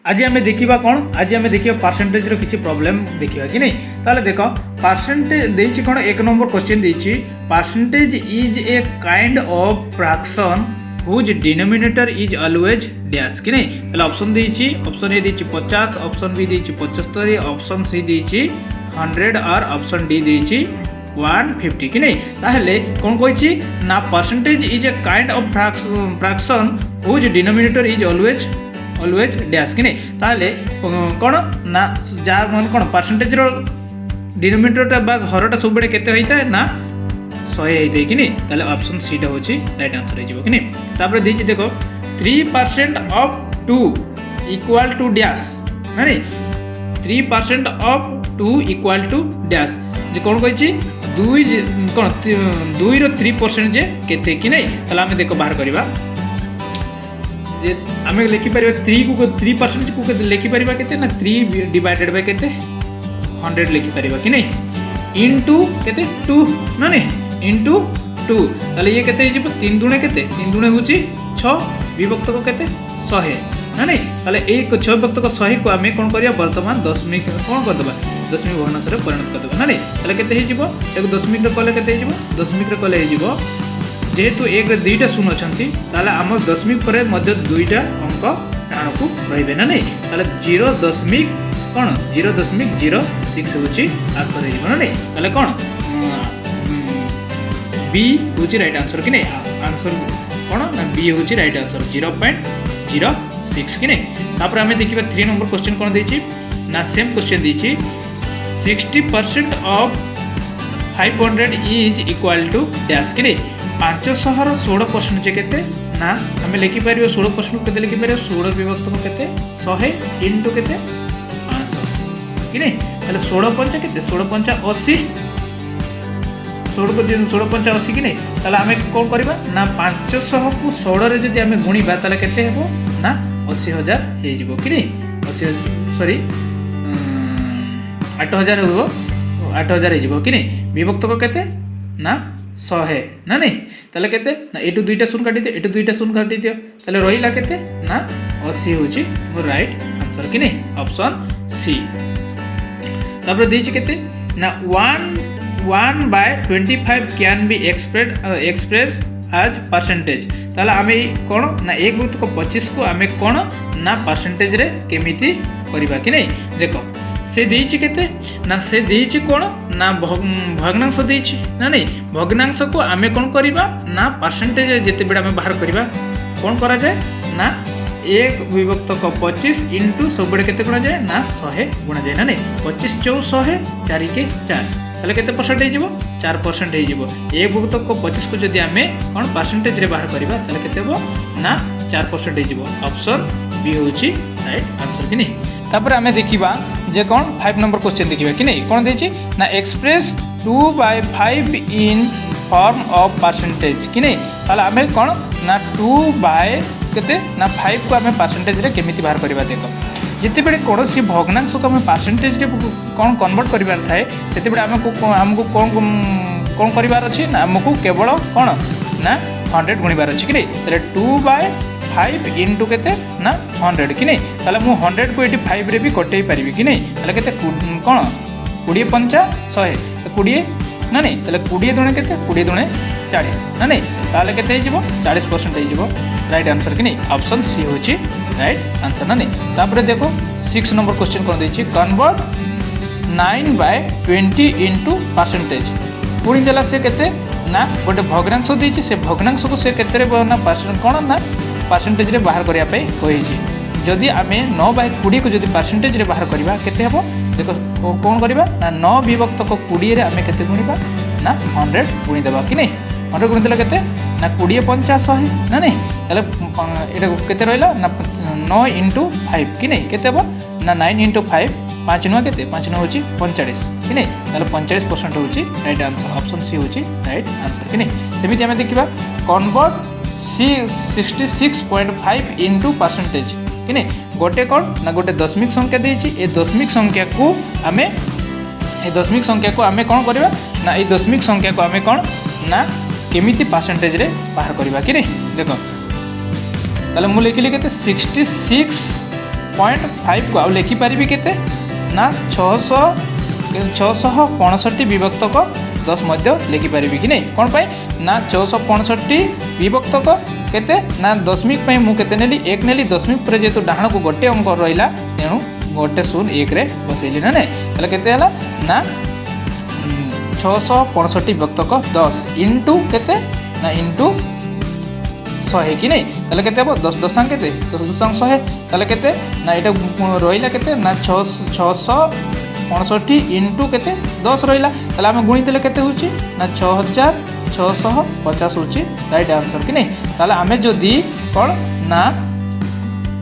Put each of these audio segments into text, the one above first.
आज आम देखा कौन आज आम देखा परसेंटेज किसी प्रॉब्लम देखा कि नहीं ताले देख परसेंटेज देछि कौन एक नंबर क्वेश्चन देछि percentage is a kind of fraction whose denominator is always dash कि नहीं ताले ऑप्शन देछि ऑप्शन ए देछि 50 ऑप्शन बी देछि 75 ऑप्शन सी देछि 100 और ऑप्शन डी देछि 150 कि नहीं ताहले कौन कहि ना percentage is a kind of fraction whose denominator is always dash कि नहीं ताहले कौन ना जार मन कौन परसेंटेज डिनोमिनेटरटा बा हरटा सब बड़े केते होइता है ना 100 होइते कि नहीं ताहले ऑप्शन सी टा होची राइट आंसर हो जिवो कि नहीं तापर देछि देखो 3% ऑफ 2 इक्वल टू डैश नहीं 3% ऑफ 2 इक्वल टू डैश जे कौन कहि दुई कौन 2 रो 3% जे केते कि नहीं ताहले हम देखो बाहर करबा आम लिखिपर 3% को लिखिपर के ना 3 डिवाइडेड बाय के 100 लिखिपर कि नहीं इंटू के 2 ना नहीं इंटू 2 ताले ये केते 3 दुणे के 3 दुणे हूँ 6 विभक्त को के 100 ना नहीं ताले एक 6 विभक्त को 100 को आम कौन करिया वर्तमान दशमिक कौन करदे दशमिक भग्नांश परिणत करदे ना नहीं ताले केते हो एक दशमिक कले के दशमिक कले हो जेहेतु एक दुईटा शून्य अच्छा आम दशमिक पर दुईटा अंक डाण को रे ना नहीं ताले 0.0.06 हूँ आंसर हो नहीं ताले कौन बी हूँ राइट आंसर कि नहीं आंसर कौन ना बी हूँ राइट आंसर 0.06 कि नहीं तापर आम देखा 3 नंबर क्वेश्चन कौन देछि ना सेम क्वेश्चन देछि 60% of 500 is equal to dash कि नहीं 516% जे केते ना हमें लिखिपर 16% के लिखिपर 16 विभक्त को केते 100 इंटू केते 500 कि नहीं ताले 16 पंचा केते 16 पंचा 80 16 पंचा 80 कि नहीं ताले हमें कौन करबा ना 500 को 16 रे जदी हमें गुणीबा ताले केते हेबो ना 80,000 हे जिवो कि नहीं 80 सॉरी 8000 हो 8000 हे जिवो कि नहीं विभक्त को केते ना 100 है ना नहीं ताले केते ना एटू दुईटा शून्य काटी दियो एटू दुईटा शून्य काटी दियो ताले रहिला केते ना 80 होची मोर राइट आंसर कि नहीं ऑप्शन सी तापर देछि केते ना 1/25 can be express as percentage ताले आमे कोन ना एक वृत्त को 25 को आमे कोन ना परसेंटेज रे केमिति करबा कि नहीं देखो से देछि केते ना से देछि कोन ना भग्नांश देछि ना नहीं भग्नांश को आमे कोन करिबा ना परसेंटेज जेते बेडा में बाहर करिबा कोन करा जाए ना एक विभक्त को 25 इंटू सब बेडे केते गुणा जाए ना 100 गुणा जाए ना नहीं 25 चौ 100 4 के 4 ताले केते परसेंट हे जिवो 4% हे जिवो एक विभक्त को 25 को जदी आमे कोन परसेंटेज रे बाहर करिबा ताले केते हो ना 4% हे जिवो ऑप्शन बी होची राइट आंसर कि नहीं तापर आमे देखिबा जे कौन 5 नंबर क्वेश्चन देखिबा कि नहीं कौन देछि ना express 2/5 in form of percentage कि नहीं ताले आमे कौन ना 2 केते ना 5 को आमे परसेंटेज रे केमिति बाहर करबा देखो जिते बेले कौन सी भग्नांश को आमे परसेंटेज रे कौन कन्वर्ट करबार थाए सेते बेले हमको कौन करबार अछि ना हमको केवल कौन ना 100 गुणीबार अछि कि नहीं ताले 2/5 इंटू केते ना 100 कि नहीं ताले मु 100 को 85 रे भी कटै परिबी कि नहीं ताले केते कोन 20 पंचा 100 20 ना नहीं ताले 20 दुणे केते 20 दुणे 40 ना नहीं ताले केते हिजबो 40% हिजबो राइट आंसर कि नहीं ऑप्शन सी होची राइट आंसर ना नहीं तापर देखो 6 नंबर क्वेश्चन कोन देछि कन्वर्ट 9/20 इंटू परसेंटेज पुणी देला से केते ना गोटे भग्नांश देछि से भग्नांश को से केते रे ना परसेंट कोन ना परसेंटेज रे बाहर करिया पे कहिछि जदि आमे 9/20 को जदि परसेंटेज रे बाहर करिबा केते हेबो देखो कोन करिबा ना 9 विभक्त को 20 रे आमे केते गुणीबा ना 100 गुणी देबा कि नहीं 100 गुणी देला केते ना 20 50 100 ना नहीं ताले एटा केते रहला ना 9 इंटू 5 कि नहीं केते हेबो ना 9 इंटू 5 5 नुआ केते 5 नुआ होची 45 कि नहीं ताले 45% होची राइट आंसर ऑप्शन सी होची राइट आंसर कि नहीं सेमिति आमे देखिबा कन्वर्ट 66.5 इंटू परसेंटेज कि नहीं गोटे कौन ना गोटे दशमिक संख्या देछि ए दशमिक संख्या को आमे कौन करबा ना ए दशमिक संख्या को आमे कौन ना केमिति परसेंटेज रे बाहर करबा कि नहीं देखो ताले मु लिखिली केते 66 0.5 को लिखिपारि के ना 665 विभक्तक 10 लिखिपारि कि नहीं कौन पाई ना 665 विभक्तक केते ना दशमिक मुझे नेली 1 नेली दशमिक पर जेतु डाहण को गोटे अंक रहा तेणु गोटे 0 1 रे बसैली ना नहीं ताले केते हला ना 665 विभक्तक 10 इंटू केते ना इंटू 100 कि नहीं ताले केते हम 10 दशांक केते 10 दशांक 100 ताले केते ना एटा रहिला केते ना 665 इंटू केते 10 रहिला ताले हम गुणी देले केते होची ना 6650 होची राइट आंसर कि नहीं ताले आमे जदी कोन ना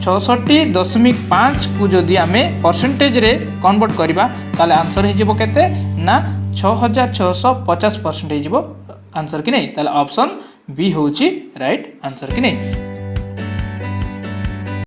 66.5 को जदी आमे परसेंटेज रे कन्वर्ट करबा ताले आंसर हे जिवो केते ना 6650% हे जिवो आंसर कि नहीं ताले ऑप्शन बी होची राइट आंसर कि नहीं